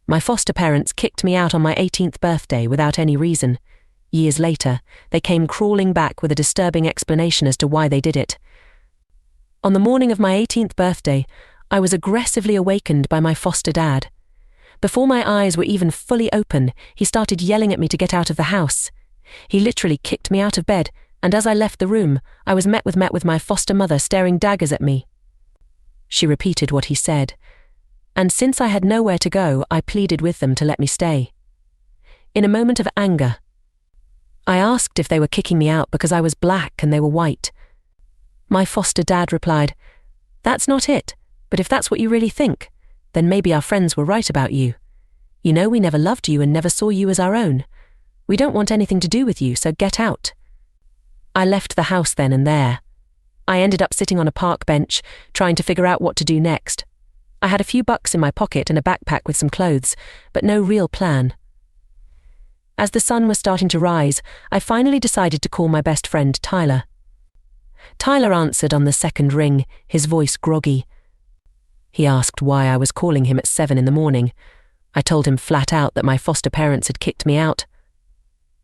My foster parents kicked me out on my 18th birthday without any reason. Years later, they came crawling back with a disturbing explanation as to why they did it. On the morning of my 18th birthday, I was aggressively awakened by my foster dad. Before my eyes were even fully open, he started yelling at me to get out of the house. He literally kicked me out of bed, and as I left the room, I was met with my foster mother staring daggers at me. She repeated what he said, and since I had nowhere to go, I pleaded with them to let me stay. In a moment of anger, I asked if they were kicking me out because I was black and they were white. My foster dad replied, "That's not it, but if that's what you really think, then maybe our friends were right about you. You know, we never loved you and never saw you as our own. We don't want anything to do with you, so get out." I left the house then and there. I ended up sitting on a park bench, trying to figure out what to do next. I had a few bucks in my pocket and a backpack with some clothes, but no real plan. As the sun was starting to rise, I finally decided to call my best friend Tyler. Tyler answered on the second ring, his voice groggy. He asked why I was calling him at 7 in the morning. I told him flat out that my foster parents had kicked me out.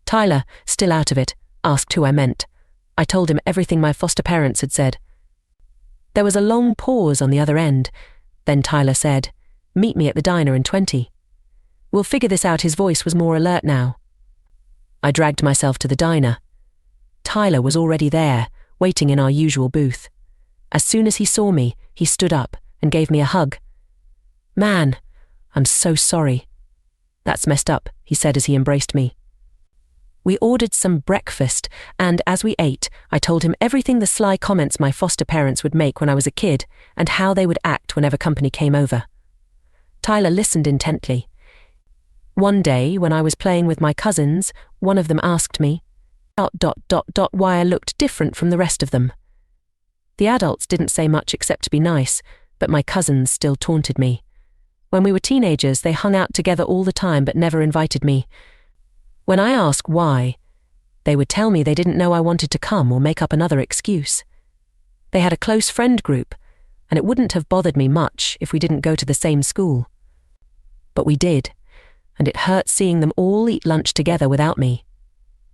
Tyler, still out of it, asked who I meant. I told him everything my foster parents had said. There was a long pause on the other end. Then Tyler said, "Meet me at the diner in 20. We'll figure this out." His voice was more alert now. I dragged myself to the diner. Tyler was already there, waiting in our usual booth. As soon as he saw me, he stood up and gave me a hug. "Man, I'm so sorry." "That's messed up," he said as he embraced me. We ordered some breakfast, and as we ate, I told him everything the sly comments my foster parents would make when I was a kid and how they would act whenever company came over. Tyler listened intently. One day, when I was playing with my cousins, one of them asked me, why I looked different from the rest of them. The adults didn't say much except to be nice, but my cousins still taunted me. When we were teenagers, they hung out together all the time but never invited me. When I asked why, they would tell me they didn't know I wanted to come or make up another excuse. They had a close friend group, and it wouldn't have bothered me much if we didn't go to the same school. But we did, and it hurt seeing them all eat lunch together without me.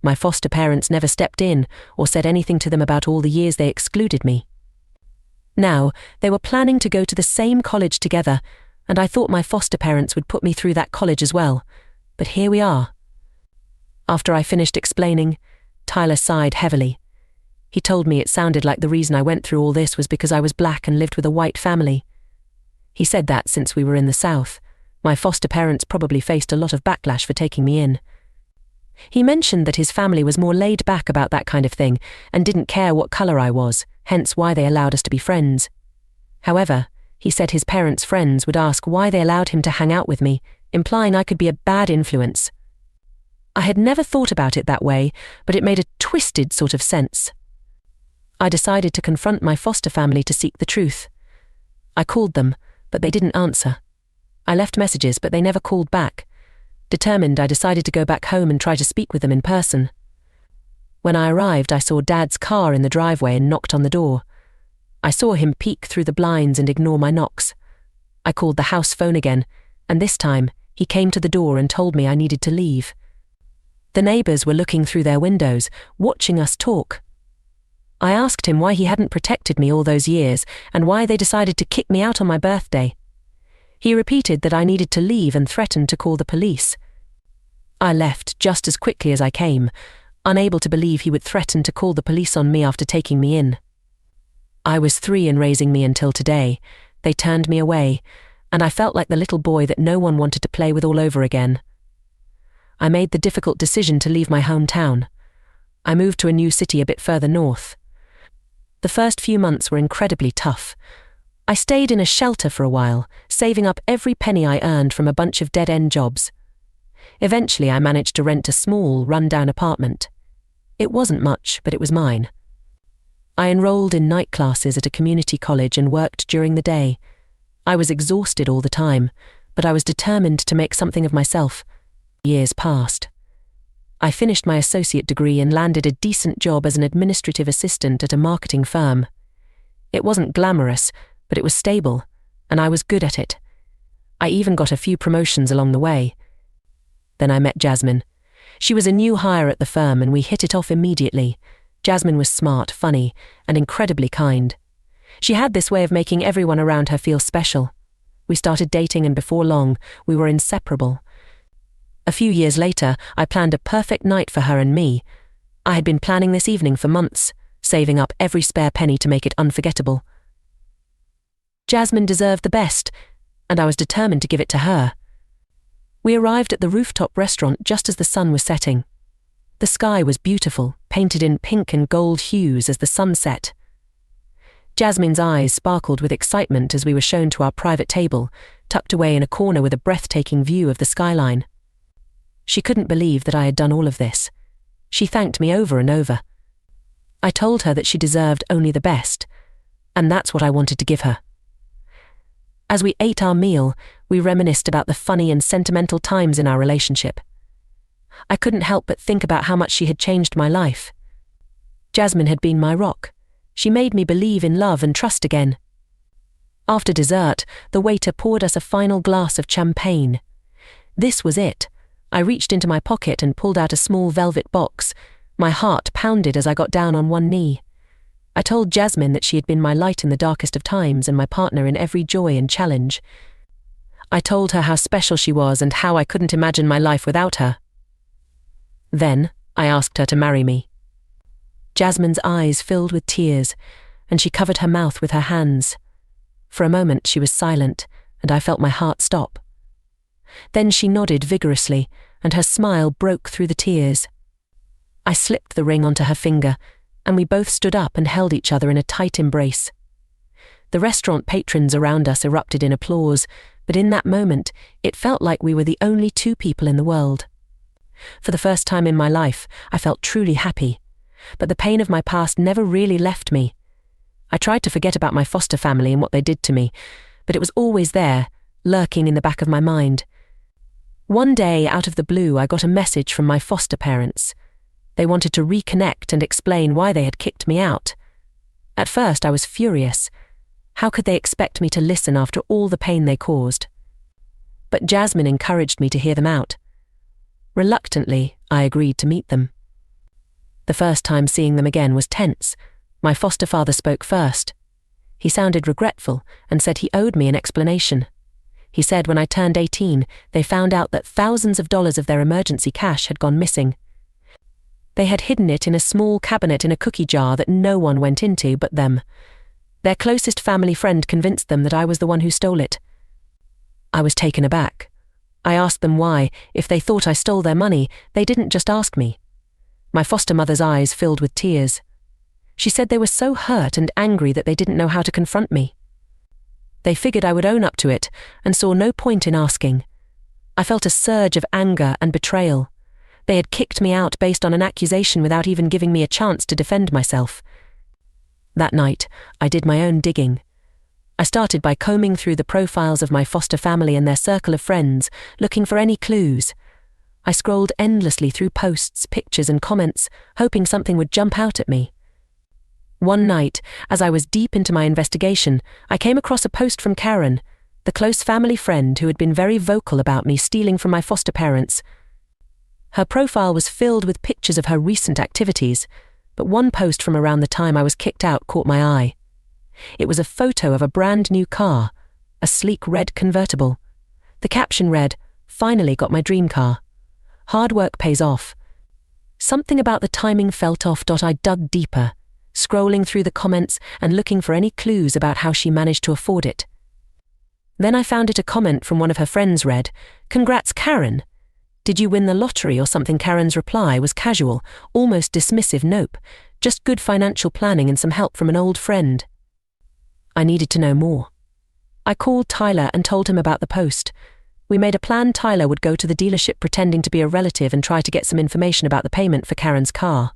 My foster parents never stepped in or said anything to them about all the years they excluded me. Now, they were planning to go to the same college together, and I thought my foster parents would put me through that college as well. But here we are. After I finished explaining, Tyler sighed heavily. He told me it sounded like the reason I went through all this was because I was black and lived with a white family. He said that since we were in the South, my foster parents probably faced a lot of backlash for taking me in. He mentioned that his family was more laid back about that kind of thing and didn't care what color I was, hence why they allowed us to be friends. However, he said his parents' friends would ask why they allowed him to hang out with me, implying I could be a bad influence. I had never thought about it that way, but it made a twisted sort of sense. I decided to confront my foster family to seek the truth. I called them, but they didn't answer. I left messages, but they never called back. Determined, I decided to go back home and try to speak with them in person. When I arrived, I saw Dad's car in the driveway and knocked on the door. I saw him peek through the blinds and ignore my knocks. I called the house phone again, and this time, he came to the door and told me I needed to leave. The neighbors were looking through their windows, watching us talk. I asked him why he hadn't protected me all those years and why they decided to kick me out on my birthday. He repeated that I needed to leave and threatened to call the police. I left just as quickly as I came, unable to believe he would threaten to call the police on me after taking me in. I was 3 and raising me until today. They turned me away, and I felt like the little boy that no one wanted to play with all over again. I made the difficult decision to leave my hometown. I moved to a new city a bit further north. The first few months were incredibly tough. I stayed in a shelter for a while, saving up every penny I earned from a bunch of dead-end jobs. Eventually, I managed to rent a small, run-down apartment. It wasn't much, but it was mine. I enrolled in night classes at a community college and worked during the day. I was exhausted all the time, but I was determined to make something of myself. Years passed. I finished my associate degree and landed a decent job as an administrative assistant at a marketing firm. It wasn't glamorous, but it was stable, and I was good at it. I even got a few promotions along the way. Then I met Jasmine. She was a new hire at the firm and we hit it off immediately. Jasmine was smart, funny, and incredibly kind. She had this way of making everyone around her feel special. We started dating and before long, we were inseparable. A few years later, I planned a perfect night for her and me. I had been planning this evening for months, saving up every spare penny to make it unforgettable. Jasmine deserved the best, and I was determined to give it to her. We arrived at the rooftop restaurant just as the sun was setting. The sky was beautiful, painted in pink and gold hues as the sun set. Jasmine's eyes sparkled with excitement as we were shown to our private table, tucked away in a corner with a breathtaking view of the skyline. She couldn't believe that I had done all of this. She thanked me over and over. I told her that she deserved only the best, and that's what I wanted to give her. As we ate our meal, we reminisced about the funny and sentimental times in our relationship. I couldn't help but think about how much she had changed my life. Jasmine had been my rock. She made me believe in love and trust again. After dessert, the waiter poured us a final glass of champagne. This was it. I reached into my pocket and pulled out a small velvet box. My heart pounded as I got down on one knee. I told Jasmine that she had been my light in the darkest of times and my partner in every joy and challenge. I told her how special she was and how I couldn't imagine my life without her. Then, I asked her to marry me. Jasmine's eyes filled with tears, and she covered her mouth with her hands. For a moment she was silent, and I felt my heart stop. Then she nodded vigorously, and her smile broke through the tears. I slipped the ring onto her finger, and we both stood up and held each other in a tight embrace. The restaurant patrons around us erupted in applause, but in that moment, it felt like we were the only two people in the world. For the first time in my life, I felt truly happy, but the pain of my past never really left me. I tried to forget about my foster family and what they did to me, but it was always there, lurking in the back of my mind. One day, out of the blue, I got a message from my foster parents. They wanted to reconnect and explain why they had kicked me out. At first, I was furious. How could they expect me to listen after all the pain they caused? But Jasmine encouraged me to hear them out. Reluctantly, I agreed to meet them. The first time seeing them again was tense. My foster father spoke first. He sounded regretful and said he owed me an explanation. He said when I turned 18, they found out that thousands of dollars of their emergency cash had gone missing. They had hidden it in a small cabinet in a cookie jar that no one went into but them. Their closest family friend convinced them that I was the one who stole it. I was taken aback. I asked them why, if they thought I stole their money, they didn't just ask me. My foster mother's eyes filled with tears. She said they were so hurt and angry that they didn't know how to confront me. They figured I would own up to it and saw no point in asking. I felt a surge of anger and betrayal. They had kicked me out based on an accusation without even giving me a chance to defend myself. That night, I did my own digging. I started by combing through the profiles of my foster family and their circle of friends, looking for any clues. I scrolled endlessly through posts, pictures, and comments, hoping something would jump out at me. One night, as I was deep into my investigation, I came across a post from Karen, the close family friend who had been very vocal about me stealing from my foster parents. Her profile was filled with pictures of her recent activities, but one post from around the time I was kicked out caught my eye. It was a photo of a brand new car, a sleek red convertible. The caption read, "Finally got my dream car. Hard work pays off." Something about the timing felt off. I dug deeper, scrolling through the comments and looking for any clues about how she managed to afford it. Then I found it a comment from one of her friends read, "Congrats, Karen. Did you win the lottery or something?" Karen's reply was casual, almost dismissive. Nope, just good financial planning and some help from an old friend. I needed to know more. I called Tyler and told him about the post. We made a plan. Tyler would go to the dealership pretending to be a relative and try to get some information about the payment for Karen's car.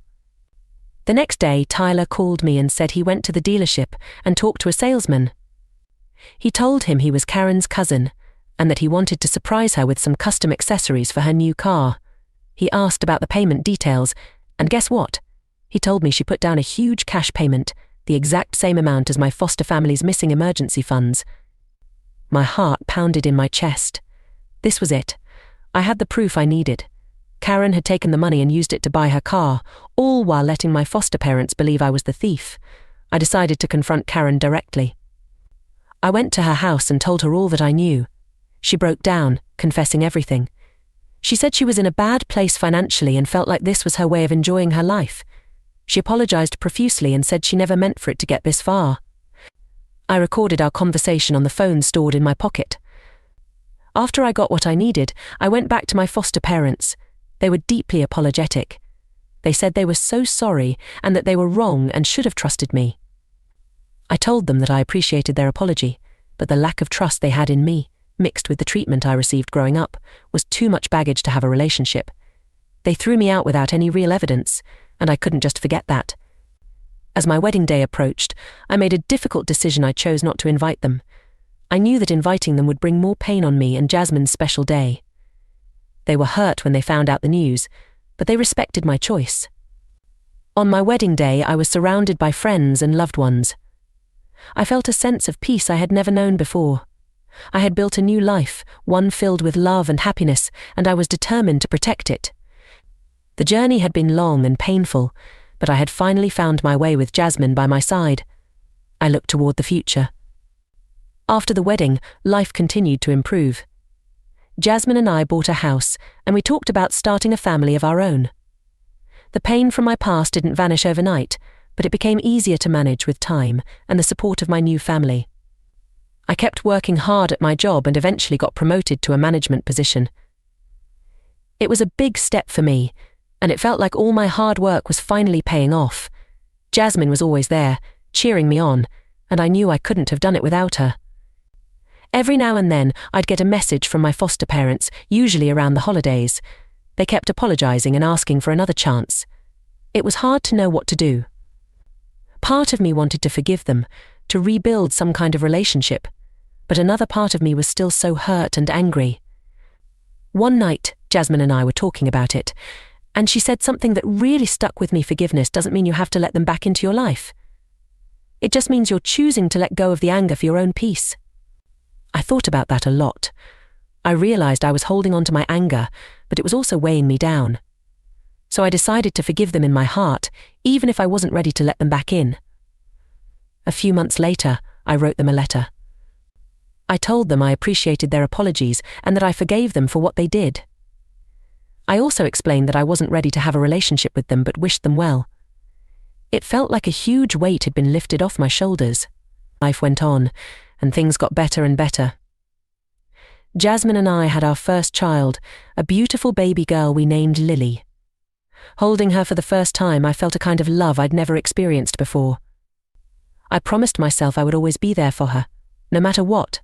The next day, Tyler called me and said he went to the dealership and talked to a salesman. He told him he was Karen's cousin and that he wanted to surprise her with some custom accessories for her new car. He asked about the payment details, and guess what? He told me she put down a huge cash payment, the exact same amount as my foster family's missing emergency funds. My heart pounded in my chest. This was it. I had the proof I needed. Karen had taken the money and used it to buy her car, all while letting my foster parents believe I was the thief. I decided to confront Karen directly. I went to her house and told her all that I knew. She broke down, confessing everything. She said she was in a bad place financially and felt like this was her way of enjoying her life. She apologized profusely and said she never meant for it to get this far. I recorded our conversation on the phone stored in my pocket. After I got what I needed, I went back to my foster parents. They were deeply apologetic. They said they were so sorry and that they were wrong and should have trusted me. I told them that I appreciated their apology, but the lack of trust they had in me, mixed with the treatment I received growing up, was too much baggage to have a relationship. They threw me out without any real evidence, and I couldn't just forget that. As my wedding day approached, I made a difficult decision. I chose not to invite them. I knew that inviting them would bring more pain on me and Jasmine's special day. They were hurt when they found out the news, but they respected my choice. On my wedding day, I was surrounded by friends and loved ones. I felt a sense of peace I had never known before. I had built a new life, one filled with love and happiness, and I was determined to protect it. The journey had been long and painful, but I had finally found my way with Jasmine by my side. I looked toward the future. After the wedding, life continued to improve. Jasmine and I bought a house, and we talked about starting a family of our own. The pain from my past didn't vanish overnight, but it became easier to manage with time and the support of my new family. I kept working hard at my job and eventually got promoted to a management position. It was a big step for me, and it felt like all my hard work was finally paying off. Jasmine was always there, cheering me on, and I knew I couldn't have done it without her. Every now and then, I'd get a message from my foster parents, usually around the holidays. They kept apologizing and asking for another chance. It was hard to know what to do. Part of me wanted to forgive them, to rebuild some kind of relationship, but another part of me was still so hurt and angry. One night, Jasmine and I were talking about it, and she said something that really stuck with me. Forgiveness doesn't mean you have to let them back into your life. It just means you're choosing to let go of the anger for your own peace. I thought about that a lot. I realized I was holding on to my anger, but it was also weighing me down. So I decided to forgive them in my heart, even if I wasn't ready to let them back in. A few months later, I wrote them a letter. I told them I appreciated their apologies and that I forgave them for what they did. I also explained that I wasn't ready to have a relationship with them but wished them well. It felt like a huge weight had been lifted off my shoulders. Life went on, and things got better and better. Jasmine and I had our first child, a beautiful baby girl we named Lily. Holding her for the first time, I felt a kind of love I'd never experienced before. I promised myself I would always be there for her, no matter what.